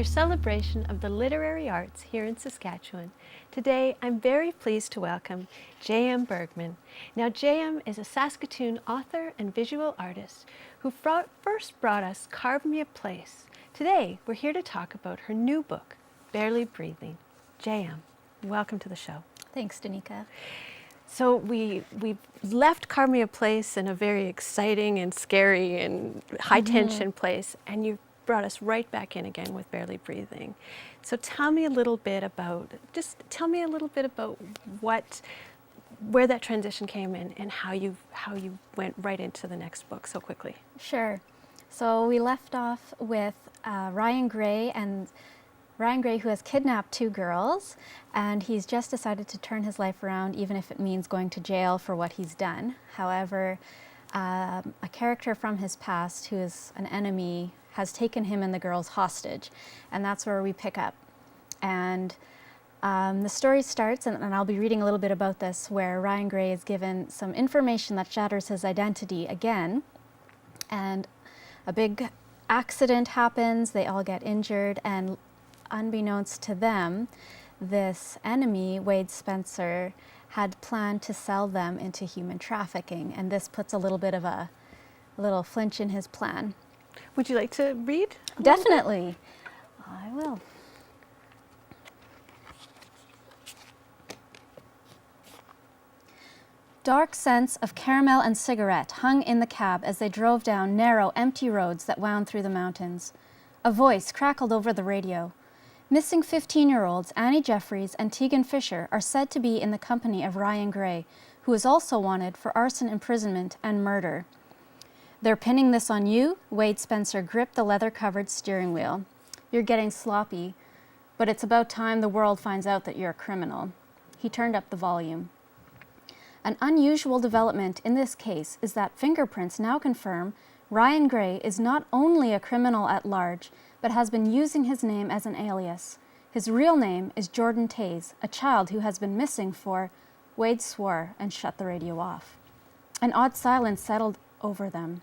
celebration of the literary arts here in Saskatchewan. Today, I'm very pleased to welcome JM Bergman. Now, JM is a Saskatoon author and visual artist who first brought us Carve Me a Place. Today, we're here to talk about her new book, Barely Breathing. JM, welcome to the show. Thanks, Danica. So we left Carve Me a Place in a very exciting and scary and high-tension place, and you brought us right back in again with Barely Breathing. So tell me a little bit about, where that transition came in and how you went right into the next book so quickly. Sure. So we left off with Ryan Gray, who has kidnapped two girls, and he's just decided to turn his life around, even if it means going to jail for what he's done. However, a character from his past who is an enemy has taken him and the girls hostage, and that's where we pick up. And the story starts, and I'll be reading a little bit about this, where Ryan Gray is given some information that shatters his identity again, and a big accident happens, they all get injured, and unbeknownst to them, this enemy, Wade Spencer, had planned to sell them into human trafficking, and this puts a little bit of a little flinch in his plan. Would you like to read? Definitely. I will. Dark scents of caramel and cigarette hung in the cab as they drove down narrow, empty roads that wound through the mountains. A voice crackled over the radio. Missing 15-year-olds Annie Jeffries and Tegan Fisher are said to be in the company of Ryan Gray, who is also wanted for arson, imprisonment, and murder. They're pinning this on you. Wade Spencer gripped the leather-covered steering wheel. You're getting sloppy, but it's about time the world finds out that you're a criminal. He turned up the volume. An unusual development in this case is that fingerprints now confirm Ryan Gray is not only a criminal at large, but has been using his name as an alias. His real name is Jordan Taze, a child who has been missing for... Wade swore and shut the radio off. An odd silence settled over them.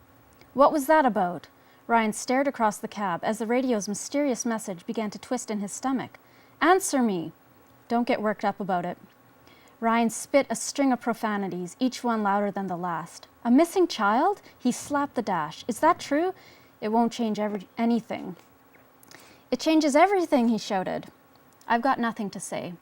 What was that about? Ryan stared across the cab as the radio's mysterious message began to twist in his stomach. Answer me! Don't get worked up about it. Ryan spit a string of profanities, each one louder than the last. A missing child? He slapped the dash. Is that true? It won't change anything. It changes everything, he shouted. I've got nothing to say.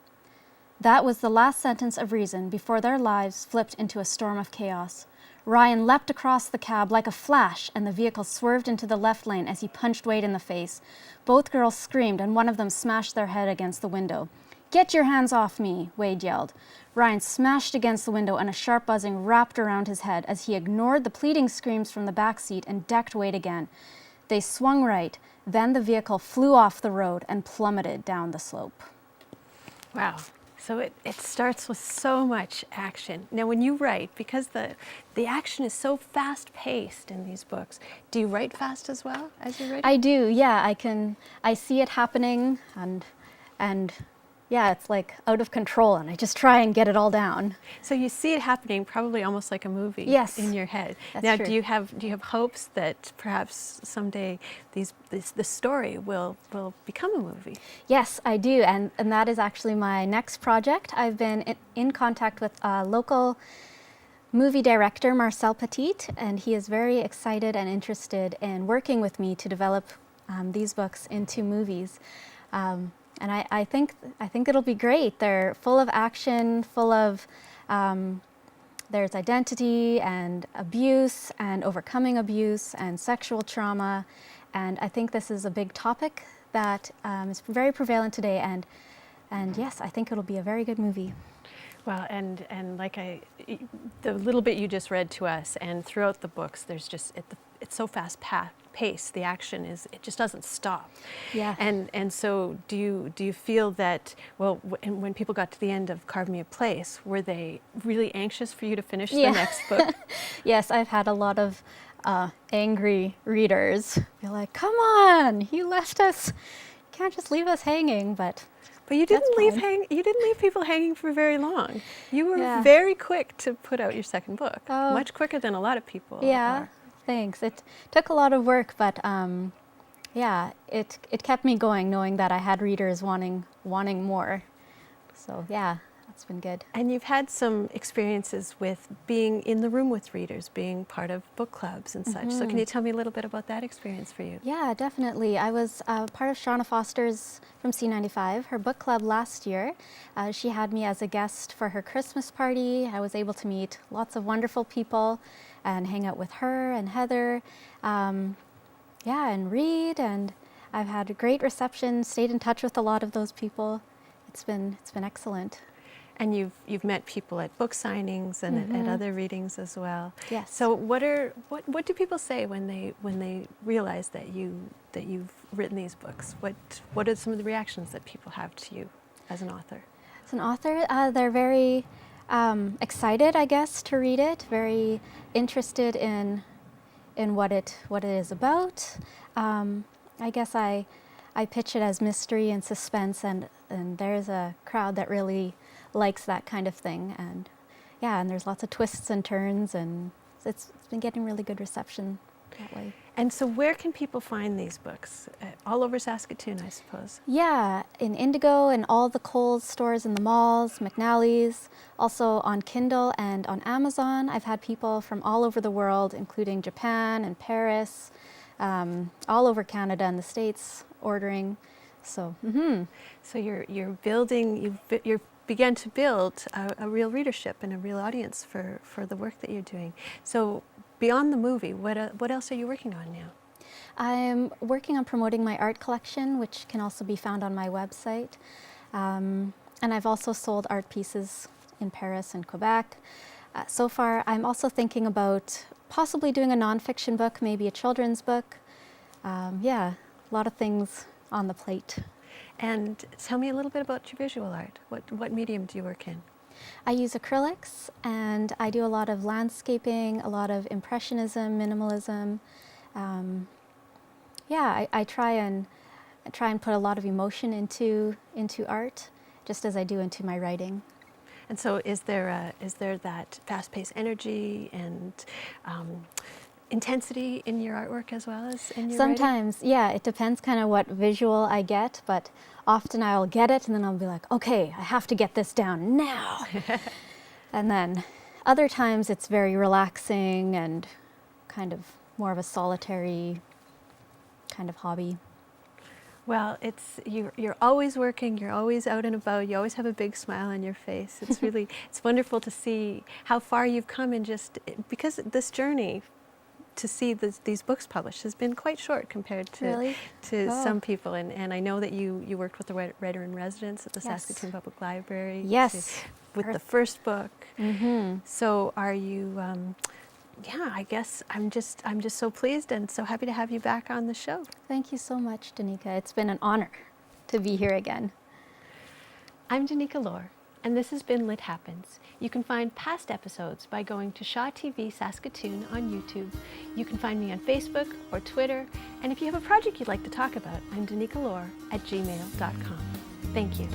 That was the last sentence of reason before their lives flipped into a storm of chaos. Ryan leapt across the cab like a flash, and the vehicle swerved into the left lane as he punched Wade in the face. Both girls screamed, and one of them smashed their head against the window. Get your hands off me, Wade yelled. Ryan smashed against the window, and a sharp buzzing wrapped around his head as he ignored the pleading screams from the back seat and decked Wade again. They swung right. Then the vehicle flew off the road and plummeted down the slope. Wow. So it starts with so much action. Now when you write, because the action is so fast-paced in these books, do you write fast as well as you write? I do, yeah. I see it happening, and yeah, it's like out of control, and I just try and get it all down. So you see it happening probably almost like a movie. Yes, in your head. That's now, true. do you have hopes that perhaps someday the story will become a movie? Yes, I do, and that is actually my next project. I've been in contact with a local movie director, Marcel Petit, and he is very excited and interested in working with me to develop these books into movies. And I think it'll be great. They're full of action, full of there's identity and abuse and overcoming abuse and sexual trauma, and I think this is a big topic that is very prevalent today. And yes, I think it'll be a very good movie. Well, and like the little bit you just read to us, and throughout the books, there's just it's so fast-paced. The action it just doesn't stop. Yeah. And so do you feel that, well, when people got to the end of Carve Me a Place, were they really anxious for you to finish the next book? Yes, I've had a lot of angry readers be like, "Come on, you left us. You can't just leave us hanging." But you didn't leave people hanging for very long. You were Yeah. very quick to put out your second book. Oh. Much quicker than a lot of people Yeah, are. thanks. It took a lot of work, but yeah, it kept me going, knowing that I had readers wanting more. So yeah, that's been good. And you've had some experiences with being in the room with readers, being part of book clubs and such. So can you tell me a little bit about that experience for you? Yeah, definitely. I was part of Shauna Foster's from C95, her book club last year. She had me as a guest for her Christmas party. I was able to meet lots of wonderful people and hang out with her and Heather. Yeah, and read, and I've had a great reception, stayed in touch with a lot of those people. It's been excellent. And you've met people at book signings and at other readings as well. Yes. So what do people say when they realize that you've written these books? What are some of the reactions that people have to you as an author? As an author, they're very excited, I guess, to read it. Very interested in what it is about. I guess I pitch it as mystery and suspense, and there's a crowd that really likes that kind of thing. And yeah, and there's lots of twists and turns, and it's been getting really good reception that way. And so where can people find these books? All over Saskatoon, I suppose. Yeah, in Indigo and all the Kohl's stores in the malls, McNally's, also on Kindle and on Amazon. I've had people from all over the world, including Japan and Paris, all over Canada and the States ordering. So, So you're building, you're began to build a real readership and a real audience for the work that you're doing. So beyond the movie, what else are you working on now? I'm working on promoting my art collection, which can also be found on my website. And I've also sold art pieces in Paris and Quebec. So far, I'm also thinking about possibly doing a nonfiction book, maybe a children's book. Yeah, a lot of things on the plate. And tell me a little bit about your visual art. What medium do you work in? I use acrylics, and I do a lot of landscaping, a lot of impressionism, minimalism. Yeah, I try and put a lot of emotion into art, just as I do into my writing. And so is there that fast-paced energy and intensity in your artwork as well as in your Sometimes, writing? yeah, it depends kind of what visual I get, but often I'll get it and then I'll be like, okay, I have to get this down now. And then other times it's very relaxing and kind of more of a solitary kind of hobby. Well, you're always working, you're always out and about, you always have a big smile on your face. It's really, it's wonderful to see how far you've come in because this journey to see these books published has been quite short compared to some people. And I know that you worked with the writer-in-residence at the Saskatoon Public Library. Yes. With the first book. So are you, yeah, I guess I'm just so pleased and so happy to have you back on the show. Thank you so much, Danica. It's been an honor to be here again. I'm Danica Lorer, and this has been Lit Happens. You can find past episodes by going to Shaw TV Saskatoon on YouTube. You can find me on Facebook or Twitter, and if you have a project you'd like to talk about, I'm danicalorer@gmail.com. Thank you.